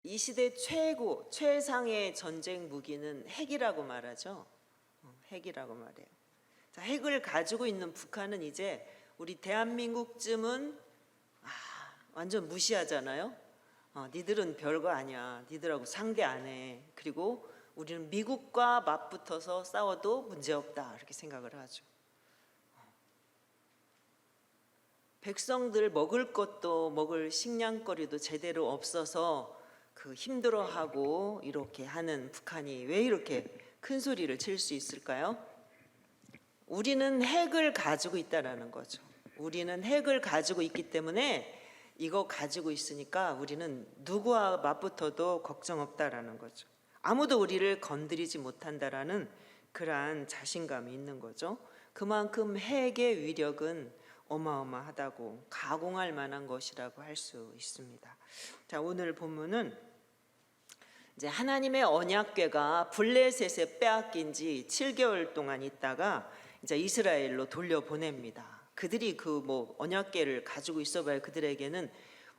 이 시대 최상의 전쟁 무기는 핵이라고 말하죠. 핵이라고 말해요. 자, 핵을 가지고 있는 북한은 이제 우리 대한민국쯤은 완전 무시하잖아요. 니들은 별거 아니야. 니들하고 상대 안 해. 그리고 우리는 미국과 맞붙어서 싸워도 문제없다. 이렇게 생각을 하죠. 백성들 먹을 것도 먹을 식량거리도 제대로 없어서 그 힘들어하고 이렇게 하는 북한이 왜 이렇게 큰 소리를 칠 수 있을까요? 우리는 핵을 가지고 있다라는 거죠. 우리는 핵을 가지고 있기 때문에 이거 가지고 있으니까 우리는 누구와 맞붙어도 걱정 없다라는 거죠. 아무도 우리를 건드리지 못한다라는 그러한 자신감이 있는 거죠. 그만큼 핵의 위력은 어마어마하다고 가공할 만한 것이라고 할 수 있습니다. 자, 오늘 본문은 이제 하나님의 언약궤가 블레셋에 빼앗긴 지 7개월 동안 있다가 이제 이스라엘로 돌려보냅니다. 그들이 언약궤를 가지고 있어봐야 그들에게는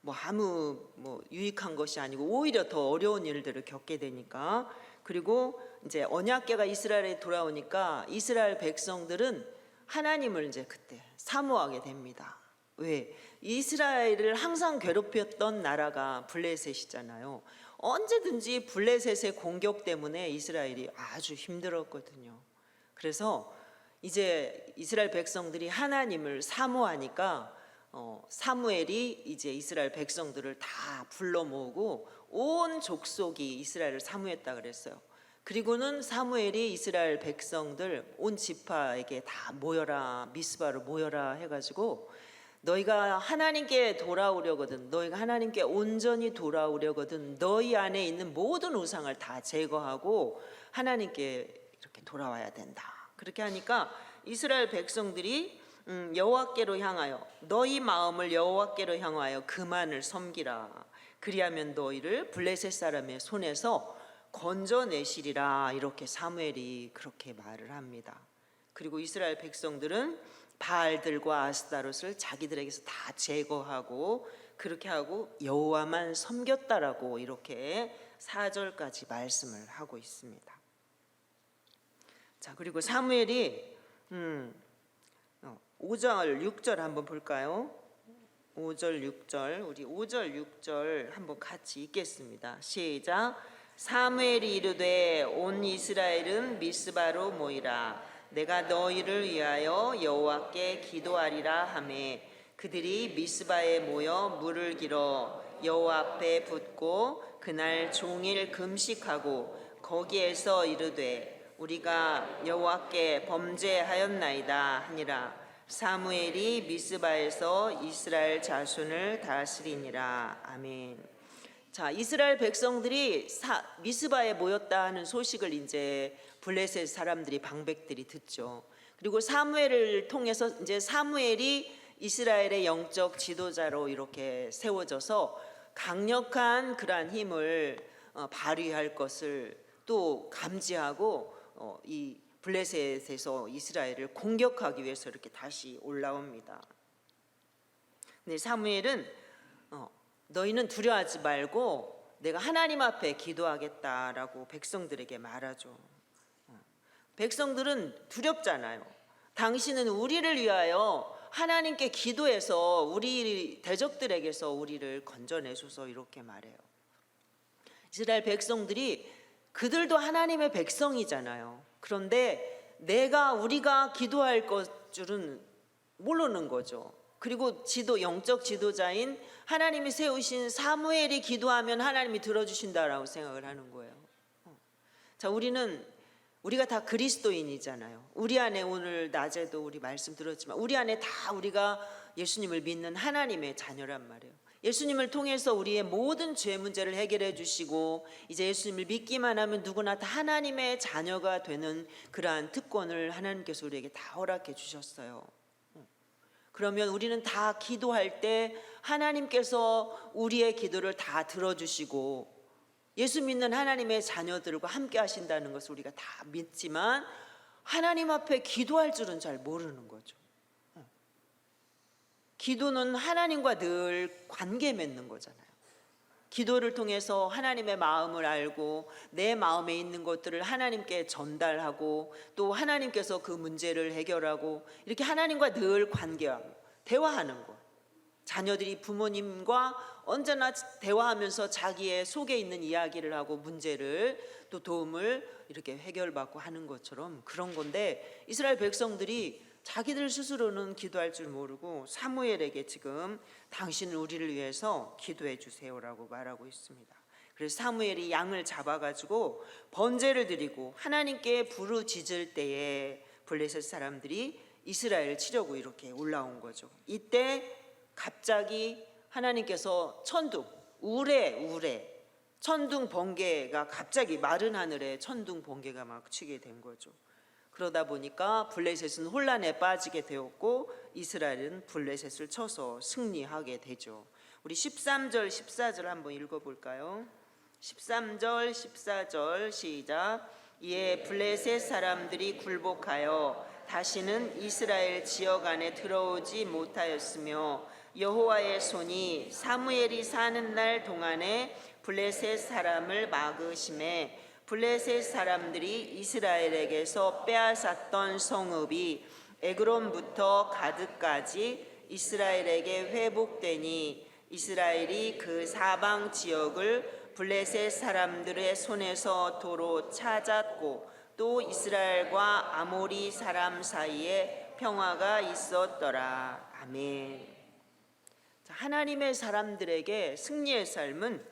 아무 유익한 것이 아니고 오히려 더 어려운 일들을 겪게 되니까. 그리고 이제 언약궤가 이스라엘에 돌아오니까 이스라엘 백성들은 하나님을 이제 그때 사모하게 됩니다. 왜? 이스라엘을 항상 괴롭혔던 나라가 블레셋이잖아요. 언제든지 블레셋의 공격 때문에 이스라엘이 아주 힘들었거든요. 그래서 이제 이스라엘 백성들이 하나님을 사모하니까 사무엘이 이제 이스라엘 백성들을 다 불러 모으고 온 족속이 이스라엘을 사모했다 그랬어요. 그리고는 사무엘이 이스라엘 백성들 온 지파에게 다 모여라, 미스바로 모여라 해가지고 너희가 하나님께 돌아오려거든, 너희가 하나님께 온전히 돌아오려거든 너희 안에 있는 모든 우상을 다 제거하고 하나님께 이렇게 돌아와야 된다. 그렇게 하니까 이스라엘 백성들이 여호와께로 향하여 너희 마음을 여호와께로 향하여 그만을 섬기라. 그리하면 너희를 블레셋 사람의 손에서 건져내시리라. 이렇게 사무엘이 그렇게 말을 합니다. 그리고 이스라엘 백성들은 바알들과 아스타롯을 자기들에게서 다 제거하고 그렇게 하고 여호와만 섬겼다라고 이렇게 4절까지 말씀을 하고 있습니다. 자, 그리고 사무엘이 5절 6절 한번 볼까요? 5절 6절 우리 5절 6절 한번 같이 읽겠습니다. 시작. 사무엘이 이르되 온 이스라엘은 미스바로 모이라. 내가 너희를 위하여 여호와께 기도하리라 하매 그들이 미스바에 모여 물을 길어 여호와 앞에 붓고 그날 종일 금식하고 거기에서 이르되 우리가 여호와께 범죄하였나이다 하니라. 사무엘이 미스바에서 이스라엘 자손을 다스리니라. 아멘. 자, 이스라엘 백성들이 미스바에 모였다 하는 소식을 이제 블레셋 사람들이 방백들이 듣죠. 그리고 사무엘을 통해서 이제 사무엘이 이스라엘의 영적 지도자로 이렇게 세워져서 강력한 그러한 힘을 발휘할 것을 또 감지하고 이 블레셋에서 이스라엘을 공격하기 위해서 이렇게 다시 올라옵니다. 근데 사무엘은 너희는 두려워하지 말고 내가 하나님 앞에 기도하겠다라고 백성들에게 말하죠. 백성들은 두렵잖아요. 당신은 우리를 위하여 하나님께 기도해서 우리 대적들에게서 우리를 건져내소서 이렇게 말해요. 이스라엘 백성들이 그들도 하나님의 백성이잖아요. 그런데 우리가 기도할 것 줄은 모르는 거죠. 그리고 영적 지도자인 하나님이 세우신 사무엘이 기도하면 하나님이 들어주신다라고 생각을 하는 거예요. 자, 우리가 다 그리스도인이잖아요. 우리 안에 오늘 낮에도 우리 말씀 들었지만 우리 안에 다 우리가 예수님을 믿는 하나님의 자녀란 말이에요. 예수님을 통해서 우리의 모든 죄 문제를 해결해 주시고 이제 예수님을 믿기만 하면 누구나 다 하나님의 자녀가 되는 그러한 특권을 하나님께서 우리에게 다 허락해 주셨어요. 그러면 우리는 다 기도할 때 하나님께서 우리의 기도를 다 들어주시고 예수 믿는 하나님의 자녀들과 함께 하신다는 것을 우리가 다 믿지만 하나님 앞에 기도할 줄은 잘 모르는 거죠. 기도는 하나님과 늘 관계 맺는 거잖아요. 기도를 통해서 하나님의 마음을 알고 내 마음에 있는 것들을 하나님께 전달하고 또 하나님께서 그 문제를 해결하고 이렇게 하나님과 늘 관계하고 대화하는 것. 자녀들이 부모님과 언제나 대화하면서 자기의 속에 있는 이야기를 하고 문제를 또 도움을 이렇게 해결받고 하는 것처럼 그런 건데, 이스라엘 백성들이 자기들 스스로는 기도할 줄 모르고 사무엘에게 지금 당신은 우리를 위해서 기도해 주세요라고 말하고 있습니다. 그래서 사무엘이 양을 잡아가지고 번제를 드리고 하나님께 부르짖을 때에 블레셋 사람들이 이스라엘을 치려고 이렇게 올라온 거죠. 이때 갑자기 하나님께서 천둥, 우레 천둥 번개가 갑자기 마른 하늘에 천둥 번개가 막 치게 된 거죠. 그러다 보니까 블레셋은 혼란에 빠지게 되었고 이스라엘은 블레셋을 쳐서 승리하게 되죠. 우리 13절 14절 한번 읽어볼까요? 13절 14절 시작. 이에 블레셋 사람들이 굴복하여 다시는 이스라엘 지역 안에 들어오지 못하였으며 여호와의 손이 사무엘이 사는 날 동안에 블레셋 사람을 막으심에 블레셋 사람들이 이스라엘에게서 빼앗았던 성읍이 에그론부터 가드까지 이스라엘에게 회복되니 이스라엘이 그 사방 지역을 블레셋 사람들의 손에서 도로 찾았고 또 이스라엘과 아모리 사람 사이에 평화가 있었더라. 아멘. 하나님의 사람들에게 승리의 삶은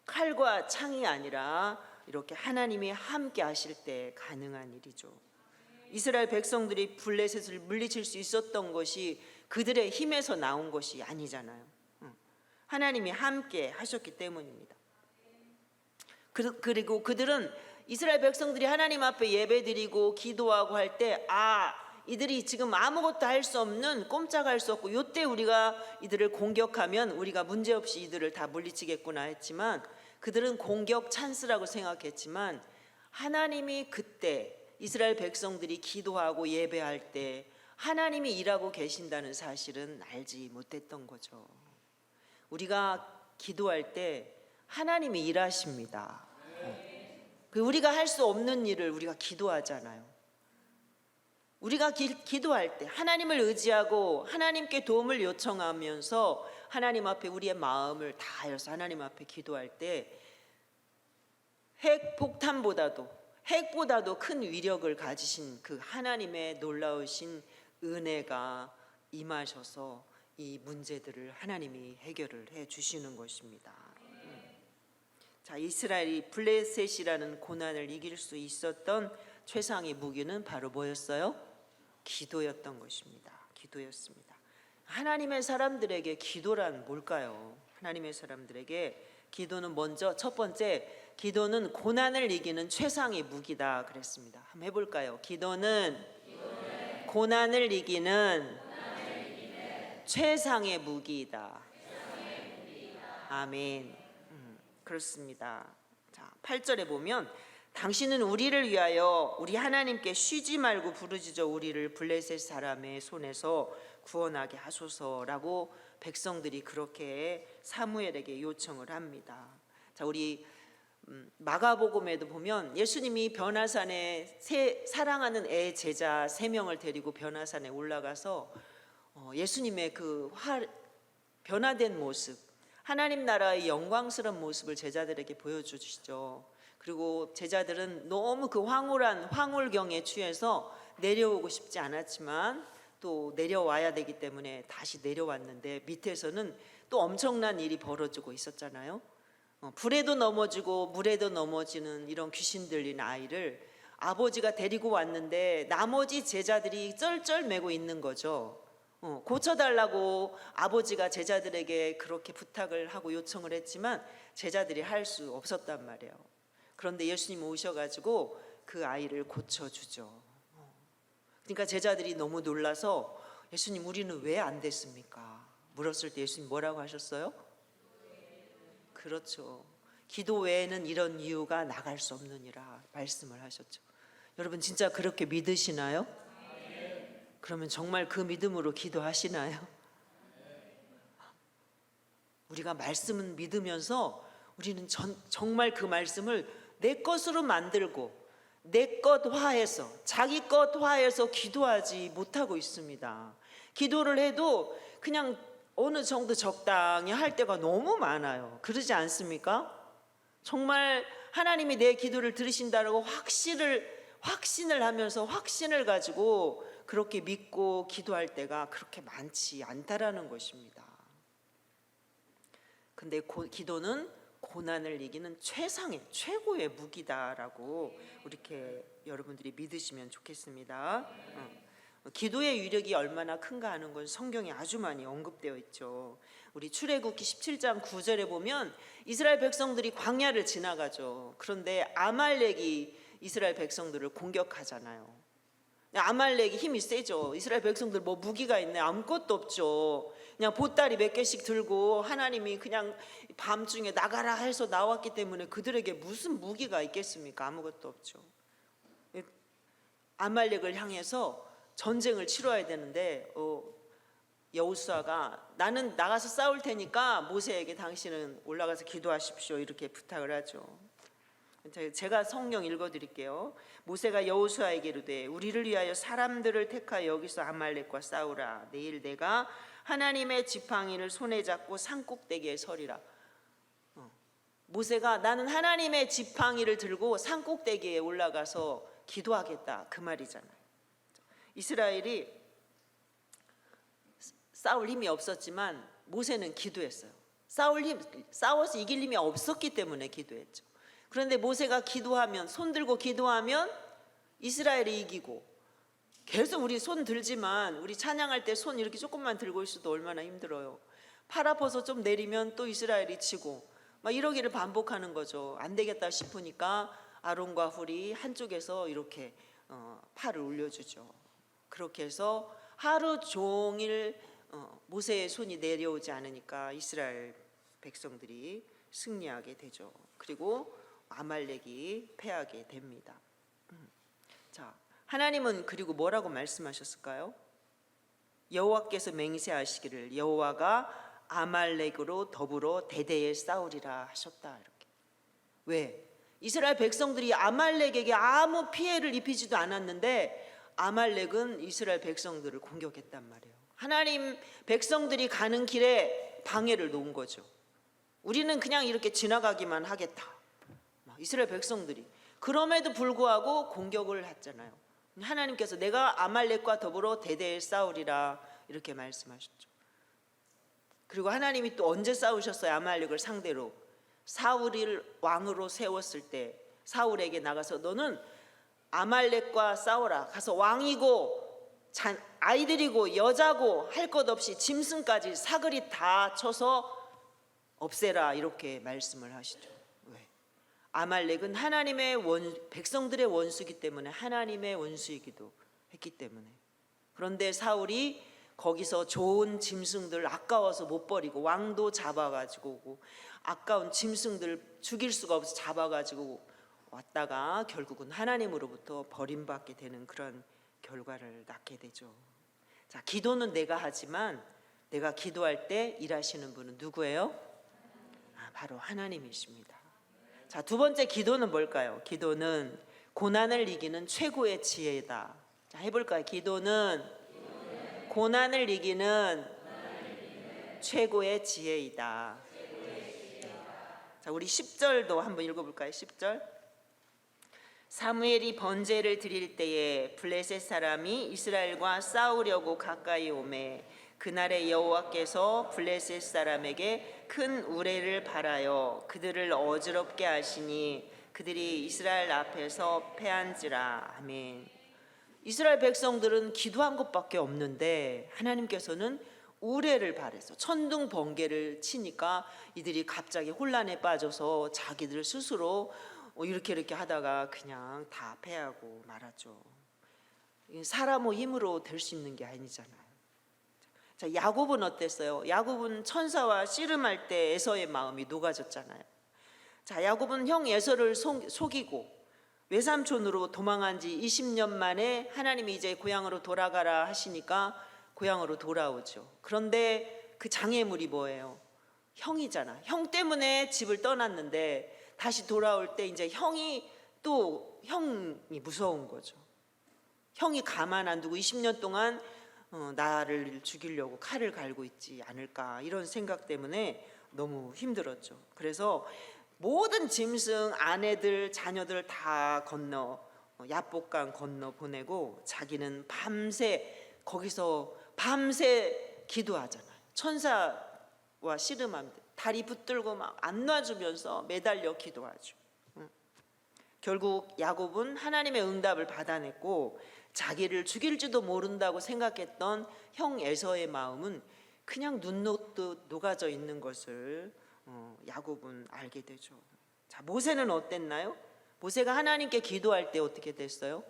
칼과 창이 아니라 이렇게 하나님이 함께 하실 때 가능한 일이죠. 이스라엘 백성들이 블레셋을 물리칠 수 있었던 것이 그들의 힘에서 나온 것이 아니잖아요. 하나님이 함께 하셨기 때문입니다. 그리고 그들은 이스라엘 백성들이 하나님 앞에 예배드리고 기도하고 할 때 이들이 지금 아무것도 할 수 없는, 꼼짝할 수 없고 이때 우리가 이들을 공격하면 우리가 문제없이 이들을 다 물리치겠구나 했지만, 그들은 공격 찬스라고 생각했지만 하나님이 그때 이스라엘 백성들이 기도하고 예배할 때 하나님이 일하고 계신다는 사실은 알지 못했던 거죠. 우리가 기도할 때 하나님이 일하십니다. 우리가 할 수 없는 일을 우리가 기도하잖아요. 우리가 기도할 때 하나님을 의지하고 하나님께 도움을 요청하면서 하나님 앞에 우리의 마음을 다하여서 하나님 앞에 기도할 때 핵보다도 큰 위력을 가지신 그 하나님의 놀라우신 은혜가 임하셔서 이 문제들을 하나님이 해결을 해 주시는 것입니다. 자, 이스라엘이 블레셋이라는 고난을 이길 수 있었던 최상의 무기는 바로 뭐였어요? 기도였던 것입니다. 기도였습니다. 하나님의 사람들에게 기도란 뭘까요? 하나님의 사람들에게 기도는 먼저 첫 번째, 기도는 고난을 이기는 최상의 무기다 그랬습니다. 한번 해볼까요? 기도는 고난을 이기는 최상의 무기이다. 아멘. 그렇습니다. 자, 8절에 보면 당신은 우리를 위하여 우리 하나님께 쉬지 말고 부르짖어 우리를 블레셋 사람의 손에서 구원하게 하소서라고 백성들이 그렇게 사무엘에게 요청을 합니다. 자, 우리 마가복음에도 보면 예수님이 변화산에 사랑하는 애 제자 3명을 데리고 변화산에 올라가서 예수님의 그 변화된 모습, 하나님 나라의 영광스러운 모습을 제자들에게 보여주시죠. 그리고 제자들은 너무 그 황홀한 황홀경에 취해서 내려오고 싶지 않았지만 또 내려와야 되기 때문에 다시 내려왔는데 밑에서는 또 엄청난 일이 벌어지고 있었잖아요. 불에도 넘어지고 물에도 넘어지는 이런 귀신 들린 아이를 아버지가 데리고 왔는데 나머지 제자들이 쩔쩔매고 있는 거죠. 고쳐달라고 아버지가 제자들에게 그렇게 부탁을 하고 요청을 했지만 제자들이 할 수 없었단 말이에요. 그런데 예수님 오셔가지고 그 아이를 고쳐주죠. 그러니까 제자들이 너무 놀라서 예수님 우리는 왜 안 됐습니까? 물었을 때 예수님 뭐라고 하셨어요? 그렇죠. 기도 외에는 이런 이유가 나갈 수 없느니라 말씀을 하셨죠. 여러분 진짜 그렇게 믿으시나요? 그러면 정말 그 믿음으로 기도하시나요? 우리가 말씀은 믿으면서 우리는 정말 그 말씀을 내 것으로 만들고 내 것화해서 자기 것화해서 기도하지 못하고 있습니다. 기도를 해도 그냥 어느 정도 적당히 할 때가 너무 많아요. 그러지 않습니까? 정말 하나님이 내 기도를 들으신다고 확신을 하면서 확신을 가지고 그렇게 믿고 기도할 때가 그렇게 많지 않다라는 것입니다. 근데 기도는 고난을 이기는 최고의 무기다라고 이렇게 여러분들이 믿으시면 좋겠습니다. 기도의 위력이 얼마나 큰가 하는 건 성경에 아주 많이 언급되어 있죠. 우리 출애굽기 17장 9절에 보면 이스라엘 백성들이 광야를 지나가죠. 그런데 아말렉이 이스라엘 백성들을 공격하잖아요. 아말렉이 힘이 세죠. 이스라엘 백성들 뭐 무기가 있네? 아무것도 없죠. 그냥 보따리 몇 개씩 들고 하나님이 그냥 밤중에 나가라 해서 나왔기 때문에 그들에게 무슨 무기가 있겠습니까? 아무것도 없죠. 아말렉을 향해서 전쟁을 치러야 되는데 여호수아가 나는 나가서 싸울 테니까 모세에게 당신은 올라가서 기도하십시오 이렇게 부탁을 하죠. 제가 성경 읽어드릴게요. 모세가 여호수아에게 이르되 우리를 위하여 사람들을 택하여 여기서 아말렉과 싸우라. 내일 내가 하나님의 지팡이를 손에 잡고 산꼭대기에 서리라. 모세가 나는 하나님의 지팡이를 들고 산꼭대기에 올라가서 기도하겠다 그 말이잖아요. 이스라엘이 싸울 힘이 없었지만 모세는 기도했어요. 싸워서 이길 힘이 없었기 때문에 기도했죠. 그런데 모세가 기도하면 손 들고 기도하면 이스라엘이 이기고 계속 우리 손 들지만 우리 찬양할 때 손 이렇게 조금만 들고 있어도 얼마나 힘들어요. 팔 아파서 좀 내리면 또 이스라엘이 치고 막 이러기를 반복하는 거죠. 안 되겠다 싶으니까 아론과 훌이 한쪽에서 이렇게 팔을 올려주죠. 그렇게 해서 하루 종일 모세의 손이 내려오지 않으니까 이스라엘 백성들이 승리하게 되죠. 그리고 아말렉이 패하게 됩니다. 자, 하나님은 그리고 뭐라고 말씀하셨을까요? 여호와께서 맹세하시기를 여호와가 아말렉으로 더불어 대대에 싸우리라 하셨다. 이렇게. 왜? 이스라엘 백성들이 아말렉에게 아무 피해를 입히지도 않았는데 아말렉은 이스라엘 백성들을 공격했단 말이에요. 하나님 백성들이 가는 길에 방해를 놓은 거죠. 우리는 그냥 이렇게 지나가기만 하겠다. 이스라엘 백성들이 그럼에도 불구하고 공격을 했잖아요. 하나님께서 내가 아말렉과 더불어 대대에 싸우리라 이렇게 말씀하셨죠. 그리고 하나님이 또 언제 싸우셨어요? 아말렉을 상대로 사울을 왕으로 세웠을 때 사울에게 나가서 너는 아말렉과 싸워라. 가서 왕이고 아이들이고 여자고 할 것 없이 짐승까지 사거리 다 쳐서 없애라 이렇게 말씀을 하시죠. 왜? 아말렉은 하나님의 백성들의 원수이기 때문에 하나님의 원수이기도 했기 때문에. 그런데 사울이 거기서 좋은 짐승들 아까워서 못 버리고 왕도 잡아가지고 아까운 짐승들 죽일 수가 없어서 잡아가지고 왔다가 결국은 하나님으로부터 버림받게 되는 그런 결과를 낳게 되죠. 자, 기도는 내가 하지만 내가 기도할 때 일하시는 분은 누구예요? 바로 하나님이십니다. 자, 두 번째 기도는 뭘까요? 기도는 고난을 이기는 최고의 지혜다. 자, 해볼까요? 기도는 고난을 이기는 최고의 지혜이다. 자, 우리 10절도 한번 읽어볼까요? 10절. 사무엘이 번제를 드릴 때에 블레셋 사람이 이스라엘과 싸우려고 가까이 오매 그날에 여호와께서 블레셋 사람에게 큰 우레를 발하여 그들을 어지럽게 하시니 그들이 이스라엘 앞에서 패한지라. 아멘. 이스라엘 백성들은 기도한 것밖에 없는데 하나님께서는 우레를 발해서 천둥 번개를 치니까 이들이 갑자기 혼란에 빠져서 자기들 스스로 이렇게 하다가 그냥 다 패하고 말았죠. 사람의 힘으로 될 수 있는 게 아니잖아요. 자, 야곱은 어땠어요? 야곱은 천사와 씨름할 때 에서의 마음이 녹아졌잖아요. 자, 야곱은 형 에서를 속이고 외삼촌으로 도망한 지 20년 만에 하나님이 이제 고향으로 돌아가라 하시니까 고향으로 돌아오죠. 그런데 그 장애물이 뭐예요? 형이잖아. 형 때문에 집을 떠났는데 다시 돌아올 때 이제 형이 무서운 거죠. 형이 가만 안 두고 20년 동안 나를 죽이려고 칼을 갈고 있지 않을까, 이런 생각 때문에 너무 힘들었죠. 그래서 모든 짐승, 아내들, 자녀들 다 야복강 건너 보내고 자기는 거기서 밤새 기도하잖아요. 천사와 씨름합니다. 다리 붙들고 막 안 놔주면서 매달려 기도하죠. 결국 야곱은 하나님의 응답을 받아냈고 자기를 죽일지도 모른다고 생각했던 형 에서의 마음은 그냥 눈 녹듯 녹아져 있는 것을 야곱은 알게 되죠. 자, 모세는 어땠나요? 모세가 하나님께 기도할 때 어떻게 됐어요?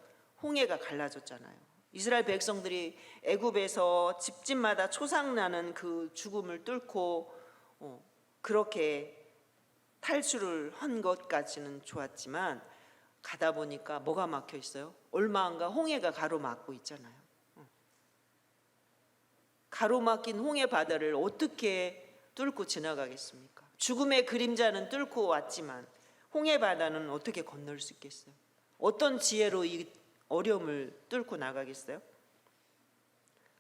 홍해가 갈라졌잖아요. 이스라엘 백성들이 애굽에서 집집마다 초상나는 그 죽음을 뚫고 그렇게 탈출을 한 것까지는 좋았지만 가다 보니까 뭐가 막혀 있어요? 얼마 안 가 홍해가 가로막고 있잖아요. 가로막힌 홍해 바다를 어떻게 뚫고 지나가겠습니까? 죽음의 그림자는 뚫고 왔지만 홍해 바다는 어떻게 건널 수 있겠어요? 어떤 지혜로 이 어려움을 뚫고 나가겠어요?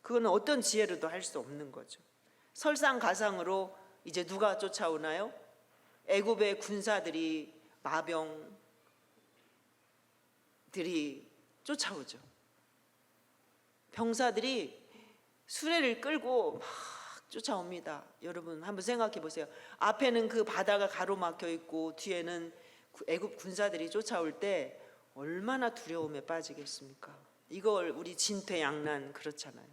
그거는 어떤 지혜로도 할 수 없는 거죠. 설상가상으로 이제 누가 쫓아오나요? 애굽의 군사들이, 마병들이 쫓아오죠. 병사들이 수레를 끌고 막 쫓아옵니다. 여러분 한번 생각해 보세요. 앞에는 그 바다가 가로막혀 있고 뒤에는 애굽 군사들이 쫓아올 때 얼마나 두려움에 빠지겠습니까? 이걸 우리 진퇴양난 그렇잖아요.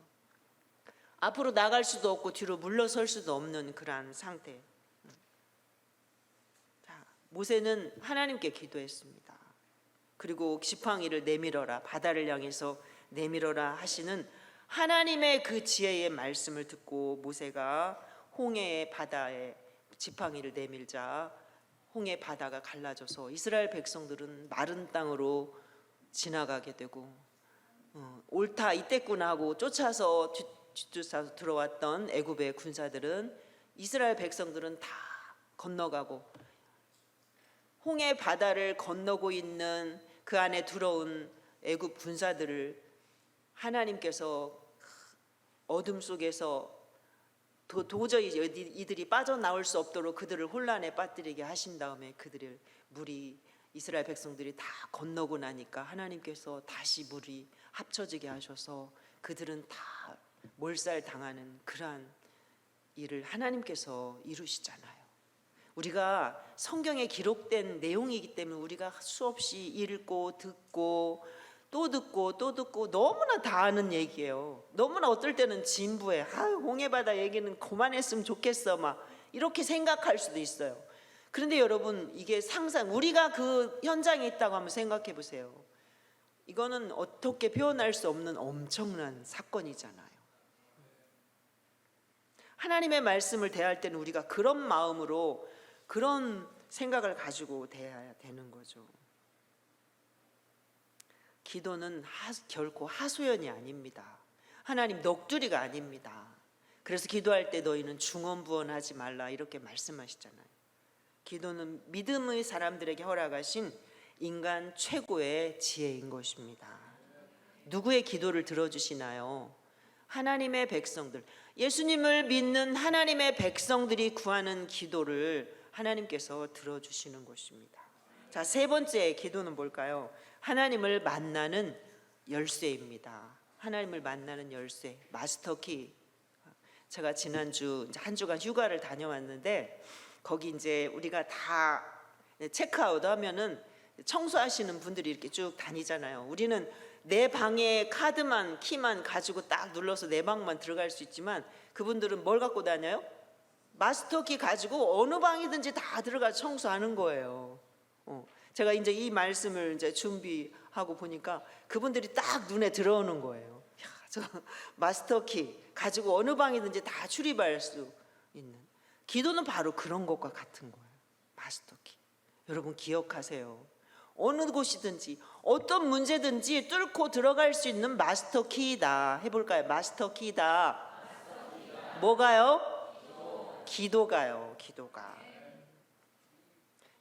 앞으로 나갈 수도 없고 뒤로 물러설 수도 없는 그러한 상태. 자, 모세는 하나님께 기도했습니다. 그리고 지팡이를 내밀어라, 바다를 향해서 내밀어라 하시는 하나님의 그 지혜의 말씀을 듣고 모세가 홍해의 바다에 지팡이를 내밀자 홍해 바다가 갈라져서 이스라엘 백성들은 마른 땅으로 지나가게 되고 옳다 이때구나 하고 쫓아서 들어왔던 애굽의 군사들은, 이스라엘 백성들은 다 건너가고 홍해 바다를 건너고 있는 그 안에 들어온 애굽 군사들을 하나님께서 어둠 속에서 도저히 이들이 빠져나올 수 없도록 그들을 혼란에 빠뜨리게 하신 다음에 이스라엘 백성들이 다 건너고 나니까 하나님께서 다시 물이 합쳐지게 하셔서 그들은 다 몰살당하는 그러한 일을 하나님께서 이루시잖아요. 우리가 성경에 기록된 내용이기 때문에 우리가 수없이 읽고 듣고 또 듣고 너무나 다 아는 얘기예요. 너무나 어떨 때는 진부해. 홍해바다 얘기는 그만했으면 좋겠어 막 이렇게 생각할 수도 있어요. 그런데 여러분, 이게 우리가 그 현장에 있다고 한번 생각해 보세요. 이거는 어떻게 표현할 수 없는 엄청난 사건이잖아요. 하나님의 말씀을 대할 때는 우리가 그런 마음으로 그런 생각을 가지고 대해야 되는 거죠. 기도는 결코 하소연이 아닙니다. 하나님 넋두리가 아닙니다. 그래서 기도할 때 너희는 중언부언하지 말라 이렇게 말씀하시잖아요. 기도는 믿음의 사람들에게 허락하신 인간 최고의 지혜인 것입니다. 누구의 기도를 들어주시나요? 하나님의 백성들, 예수님을 믿는 하나님의 백성들이 구하는 기도를 하나님께서 들어주시는 것입니다. 자, 세 번째 기도는 뭘까요? 하나님을 만나는 열쇠입니다. 하나님을 만나는 열쇠, 마스터키. 제가 지난주 한 주간 휴가를 다녀왔는데 거기 이제 우리가 다 체크아웃 하면은 청소하시는 분들이 이렇게 쭉 다니잖아요. 우리는 내 방에 키만 가지고 딱 눌러서 내 방만 들어갈 수 있지만 그분들은 뭘 갖고 다녀요? 마스터키 가지고 어느 방이든지 다 들어가 청소하는 거예요. 제가 이제 이 말씀을 이제 준비하고 보니까 그분들이 딱 눈에 들어오는 거예요. 야, 저 마스터키 가지고 어느 방이든지 다 출입할 수 있는. 기도는 바로 그런 것과 같은 거예요. 마스터키. 여러분 기억하세요. 어느 곳이든지 어떤 문제든지 뚫고 들어갈 수 있는 마스터키이다. 해볼까요? 마스터키이다. 뭐가요? 기도가요. 기도가.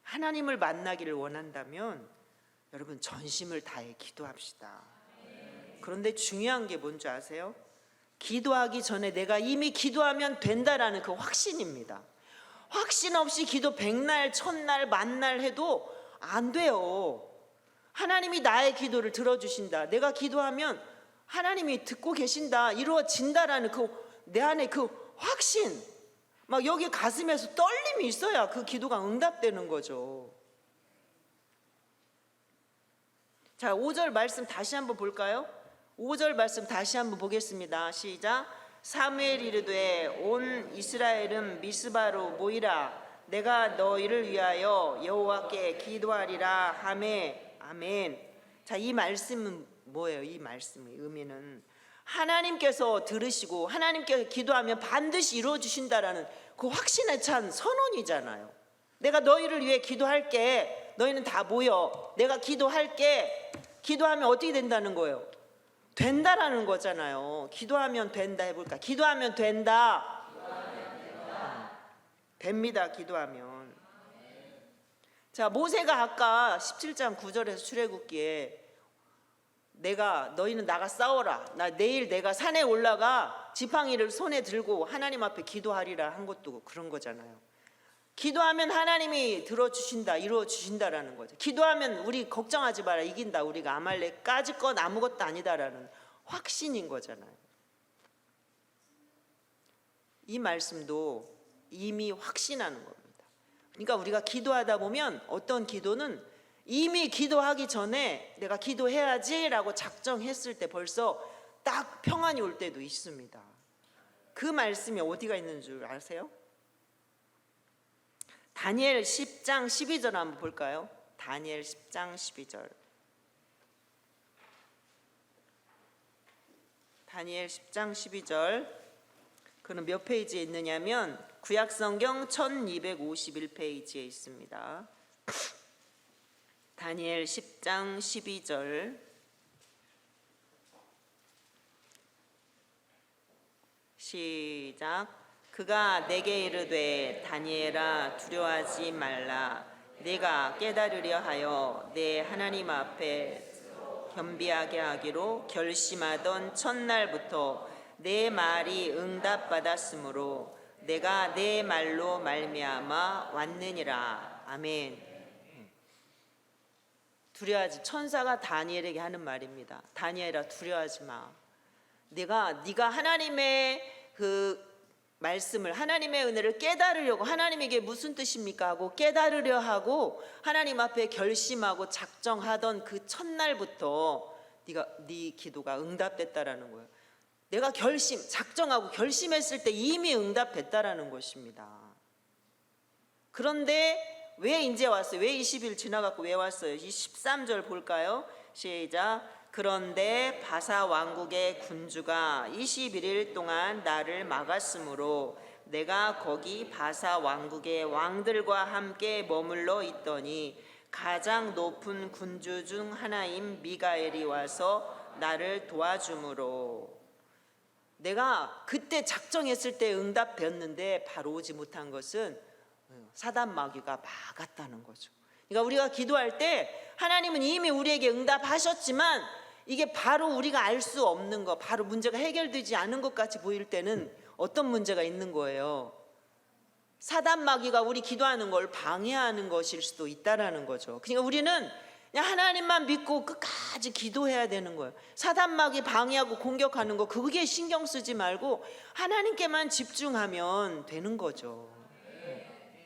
하나님을 만나기를 원한다면 여러분 전심을 다해 기도합시다. 그런데 중요한 게 뭔지 아세요? 기도하기 전에 내가 이미 기도하면 된다라는 그 확신입니다. 확신 없이 기도 100날, 1000날, 만날 해도 안 돼요. 하나님이 나의 기도를 들어주신다. 내가 기도하면 하나님이 듣고 계신다. 이루어진다라는 내 안에 그 확신. 막 여기 가슴에서 떨림이 있어야 그 기도가 응답되는 거죠. 자, 5절 말씀 다시 한번 볼까요? 5절 말씀 다시 한번 보겠습니다. 시작. 사무엘 이르되 온 이스라엘은 미스바로 모이라. 내가 너희를 위하여 여호와께 기도하리라 하매. 아멘. 자, 이 말씀은 뭐예요? 이 말씀의 의미는 하나님께서 들으시고 하나님께서 기도하면 반드시 이루어 주신다라는 그 확신에 찬 선언이잖아요. 내가 너희를 위해 기도할게. 너희는 다 모여. 내가 기도할게. 기도하면 어떻게 된다는 거예요? 된다라는 거잖아요. 기도하면 된다 해볼까? 기도하면 된다. 됩니다. 기도하면. 자, 모세가 아까 17장 9절에서 출애굽기에 내가 너희는 나가 싸워라. 나 내일 내가 산에 올라가 지팡이를 손에 들고 하나님 앞에 기도하리라 한 것도 그런 거잖아요. 기도하면 하나님이 들어주신다, 이루어주신다라는 거죠. 기도하면 우리 걱정하지 마라, 이긴다. 우리가 아말렉 까짓 건 아무것도 아니다라는 확신인 거잖아요. 이 말씀도 이미 확신하는 겁니다. 그러니까 우리가 기도하다 보면 어떤 기도는 이미 기도하기 전에 내가 기도해야지라고 작정했을 때 벌써 딱 평안이 올 때도 있습니다. 그 말씀이 어디가 있는 줄 아세요? 다니엘 10장 12절 한번 볼까요? 다니엘 10장 12절. 다니엘 10장 12절. 그는 몇 페이지에 있느냐면 구약성경 1251페이지에 있습니다. 다니엘 10장 12절. 시작. 그가 내게 이르되 다니엘아 두려워하지 말라. 내가 깨달으려 하여 내 하나님 앞에 겸비하게 하기로 결심하던 첫날부터 내 말이 응답받았으므로 내가 내 말로 말미암아 왔느니라. 아멘. 두려워하지, 천사가 다니엘에게 하는 말입니다. 다니엘아 두려워하지 마. 네가 하나님의 그 말씀을, 하나님의 은혜를 깨달으려고, 하나님에게 무슨 뜻입니까 하고 깨달으려 하고 하나님 앞에 결심하고 작정하던 그 첫날부터 네 기도가 응답됐다라는 거예요. 내가 작정하고 결심했을 때 이미 응답됐다라는 것입니다. 그런데 왜 이제 왔어요? 왜 20일 지나갖고 왜 왔어요? 이 13절 볼까요? 시작. 그런데 바사 왕국의 군주가 21일 동안 나를 막았으므로 내가 거기 바사 왕국의 왕들과 함께 머물러 있더니 가장 높은 군주 중 하나인 미가엘이 와서 나를 도와주므로. 내가 그때 작정했을 때 응답되었는데 바로 오지 못한 것은 사단 마귀가 막았다는 거죠. 그러니까 우리가 기도할 때 하나님은 이미 우리에게 응답하셨지만 이게 바로 우리가 알 수 없는 것, 바로 문제가 해결되지 않은 것 같이 보일 때는 어떤 문제가 있는 거예요? 사단 마귀가 우리 기도하는 걸 방해하는 것일 수도 있다라는 거죠. 그러니까 우리는 그냥 하나님만 믿고 끝까지 기도해야 되는 거예요. 사단 마귀 방해하고 공격하는 거 그게 신경 쓰지 말고 하나님께만 집중하면 되는 거죠.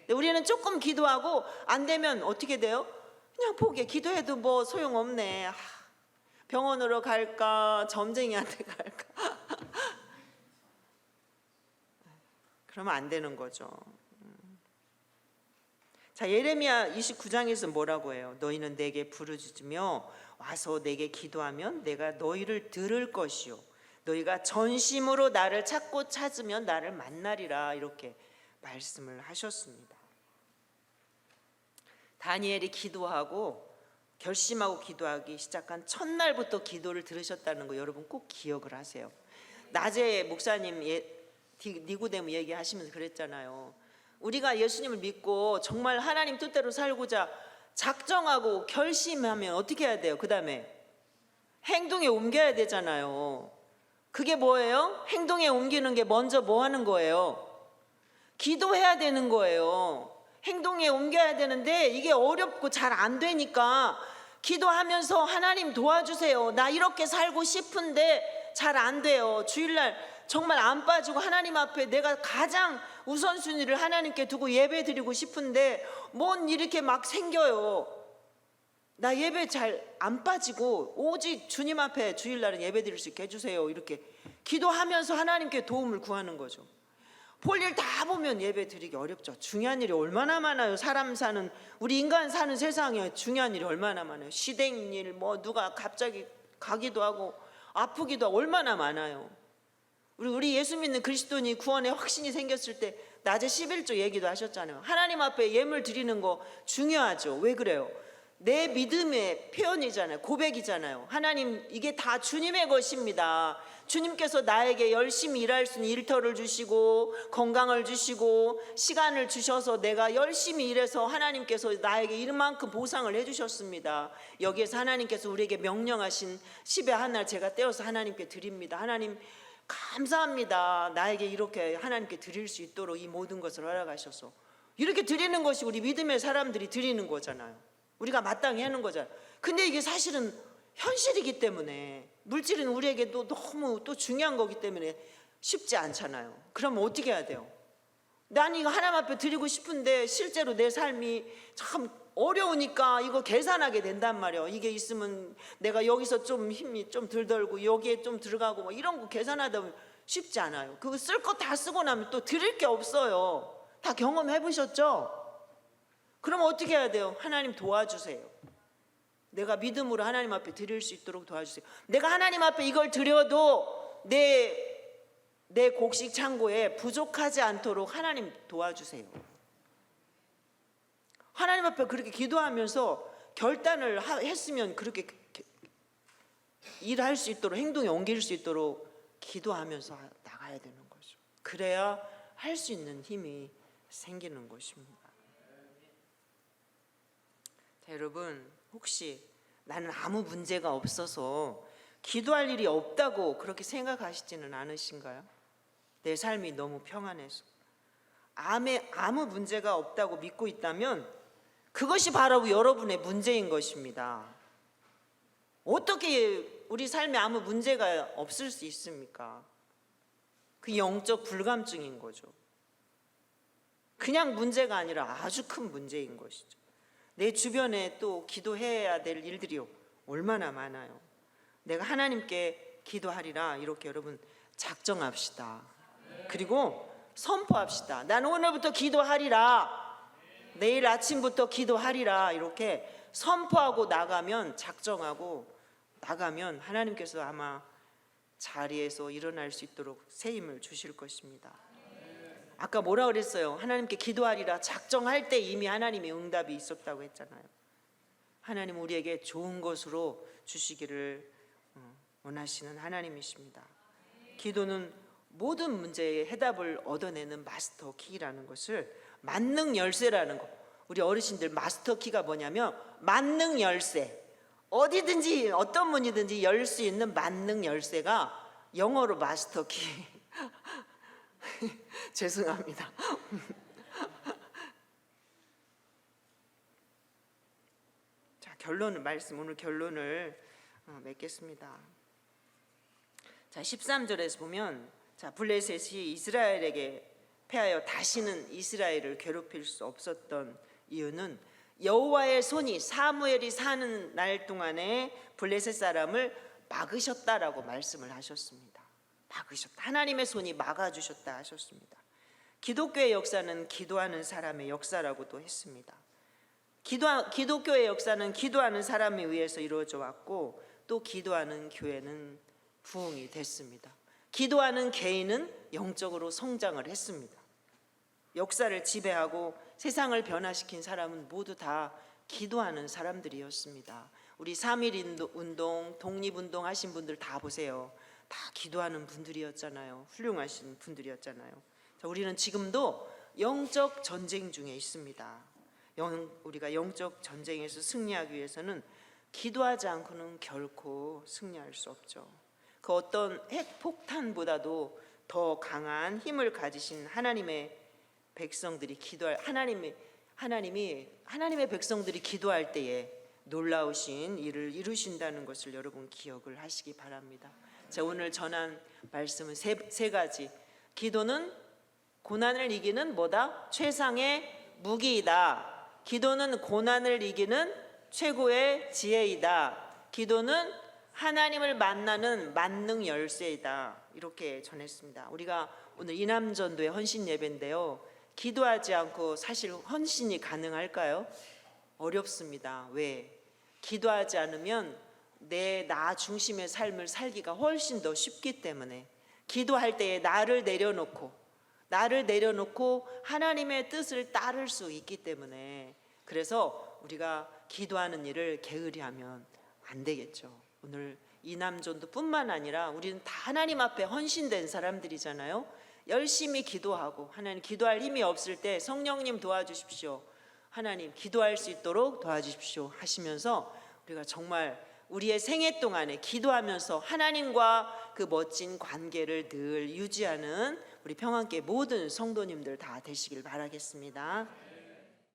우리는 조금 기도하고 안 되면 어떻게 돼요? 그냥 포기해. 기도해도 뭐 소용없네. 병원으로 갈까? 점쟁이한테 갈까? 그러면 안 되는 거죠. 자, 예레미야 29장에서 뭐라고 해요? 너희는 내게 부르짖으며 와서 내게 기도하면 내가 너희를 들을 것이요 너희가 전심으로 나를 찾고 찾으면 나를 만나리라. 이렇게 말씀을 하셨습니다. 다니엘이 기도하고 결심하고 기도하기 시작한 첫날부터 기도를 들으셨다는 거 여러분 꼭 기억을 하세요. 낮에 목사님 니고데모 얘기하시면서 그랬잖아요. 우리가 예수님을 믿고 정말 하나님 뜻대로 살고자 작정하고 결심하면 어떻게 해야 돼요? 그 다음에 행동에 옮겨야 되잖아요. 그게 뭐예요? 행동에 옮기는 게 먼저 뭐 하는 거예요? 기도해야 되는 거예요. 행동에 옮겨야 되는데 이게 어렵고 잘 안 되니까 기도하면서 하나님 도와주세요. 나 이렇게 살고 싶은데 잘 안 돼요. 주일날 정말 안 빠지고 하나님 앞에 내가 가장 우선순위를 하나님께 두고 예배 드리고 싶은데 뭔 이렇게 막 생겨요. 나 예배 잘 안 빠지고 오직 주님 앞에 주일날은 예배 드릴 수 있게 해주세요. 이렇게 기도하면서 하나님께 도움을 구하는 거죠. 볼 일 다 보면 예배 드리기 어렵죠. 중요한 일이 얼마나 많아요. 사람 사는, 우리 인간 사는 세상에 중요한 일이 얼마나 많아요. 시댁 일, 뭐 누가 갑자기 가기도 하고 아프기도 하고 얼마나 많아요. 우리 예수 믿는 그리스도인이 구원에 확신이 생겼을 때 낮에 11조 얘기도 하셨잖아요. 하나님 앞에 예물 드리는 거 중요하죠. 왜 그래요? 내 믿음의 표현이잖아요. 고백이잖아요. 하나님, 이게 다 주님의 것입니다. 주님께서 나에게 열심히 일할 수 있는 일터를 주시고 건강을 주시고 시간을 주셔서 내가 열심히 일해서 하나님께서 나에게 이만큼 보상을 해주셨습니다. 여기에서 하나님께서 우리에게 명령하신 10의 하나를 제가 떼어서 하나님께 드립니다. 하나님 감사합니다. 나에게 이렇게 하나님께 드릴 수 있도록 이 모든 것을 허락하셔서 이렇게 드리는 것이 우리 믿음의 사람들이 드리는 거잖아요. 우리가 마땅히 하는 거잖아요. 근데 이게 사실은 현실이기 때문에, 물질은 우리에게 또 너무 또 중요한 거기 때문에 쉽지 않잖아요. 그러면 어떻게 해야 돼요? 난 이거 하나님 앞에 드리고 싶은데 실제로 내 삶이 참 어려우니까 이거 계산하게 된단 말이에요. 이게 있으면 내가 여기서 좀 힘이 좀 덜 들고 여기에 좀 들어가고 뭐 이런 거 계산하다 보면 쉽지 않아요. 그거 쓸 거 다 쓰고 나면 또 드릴 게 없어요. 다 경험해 보셨죠? 그럼 어떻게 해야 돼요? 하나님 도와주세요. 내가 믿음으로 하나님 앞에 드릴 수 있도록 도와주세요. 내가 하나님 앞에 이걸 드려도 내 곡식 창고에 부족하지 않도록 하나님 도와주세요. 하나님 앞에 그렇게 기도하면서 결단을 했으면 그렇게 일할 수 있도록, 행동에 옮길 수 있도록 기도하면서 나가야 되는 거죠. 그래야 할 수 있는 힘이 생기는 것입니다. 자, 여러분, 혹시 나는 아무 문제가 없어서 기도할 일이 없다고 그렇게 생각하시지는 않으신가요? 내 삶이 너무 평안해서 아무 문제가 없다고 믿고 있다면 그것이 바로 여러분의 문제인 것입니다. 어떻게 우리 삶에 아무 문제가 없을 수 있습니까? 그 영적 불감증인 거죠. 그냥 문제가 아니라 아주 큰 문제인 것이죠. 내 주변에 또 기도해야 될 일들이 얼마나 많아요. 내가 하나님께 기도하리라 이렇게 여러분 작정합시다. 그리고 선포합시다. 나는 오늘부터 기도하리라. 내일 아침부터 기도하리라. 이렇게 선포하고 나가면, 작정하고 나가면 하나님께서 아마 자리에서 일어날 수 있도록 새 힘을 주실 것입니다. 아까 뭐라 그랬어요? 하나님께 기도하리라 작정할 때 이미 하나님의 응답이 있었다고 했잖아요. 하나님 우리에게 좋은 것으로 주시기를 원하시는 하나님이십니다. 기도는 모든 문제의 해답을 얻어내는 마스터 키라는 것을, 만능 열쇠라는 거, 우리 어르신들 마스터 키가 뭐냐면 만능 열쇠, 어디든지 어떤 문이든지 열 수 있는 만능 열쇠가 영어로 마스터 키. 죄송합니다. 자, 오늘 결론을 맺겠습니다. 자, 13절에서 보면, 자, 블레셋이 이스라엘에게 패하여 다시는 이스라엘을 괴롭힐 수 없었던 이유는 여호와의 손이 사무엘이 사는 날 동안에 블레셋 사람을 막으셨다라고 말씀을 하셨습니다. 막으셨다. 하나님의 손이 막아주셨다 하셨습니다. 기독교의 역사는 기도하는 사람의 역사라고도 했습니다. 기독교의 역사는 기도하는 사람에 의해서 이루어져 왔고, 또 기도하는 교회는 부흥이 됐습니다. 기도하는 개인은 영적으로 성장을 했습니다. 역사를 지배하고 세상을 변화시킨 사람은 모두 다 기도하는 사람들이었습니다. 우리 3.1 운동, 독립운동 하신 분들 다 보세요. 다 기도하는 분들이었잖아요. 훌륭하신 분들이었잖아요. 자, 우리는 지금도 영적 전쟁 중에 있습니다. 우리가 영적 전쟁에서 승리하기 위해서는 기도하지 않고는 결코 승리할 수 없죠. 그 어떤 핵폭탄보다도 더 강한 힘을 가지신 하나님의 백성들이 하나님의 백성들이 기도할 때에 놀라우신 일을 이루신다는 것을 여러분 기억을 하시기 바랍니다. 자, 오늘 전한 말씀은 세 가지. 기도는 고난을 이기는 뭐다? 최상의 무기이다. 기도는 고난을 이기는 최고의 지혜이다. 기도는 하나님을 만나는 만능 열쇠이다. 이렇게 전했습니다. 우리가 오늘 이남전도의 헌신 예배인데요, 기도하지 않고 사실 헌신이 가능할까요? 어렵습니다. 왜? 기도하지 않으면 나 중심의 삶을 살기가 훨씬 더 쉽기 때문에, 기도할 때에 나를 내려놓고 하나님의 뜻을 따를 수 있기 때문에, 그래서 우리가 기도하는 일을 게으리하면 안 되겠죠. 오늘 이남전도뿐만 아니라 우리는 다 하나님 앞에 헌신된 사람들이잖아요. 열심히 기도하고, 하나님 기도할 힘이 없을 때 성령님 도와주십시오, 하나님 기도할 수 있도록 도와주십시오 하시면서 우리가 정말 우리의 생애 동안에 기도하면서 하나님과 그 멋진 관계를 늘 유지하는 우리 평안교회 모든 성도님들 다 되시길 바라겠습니다.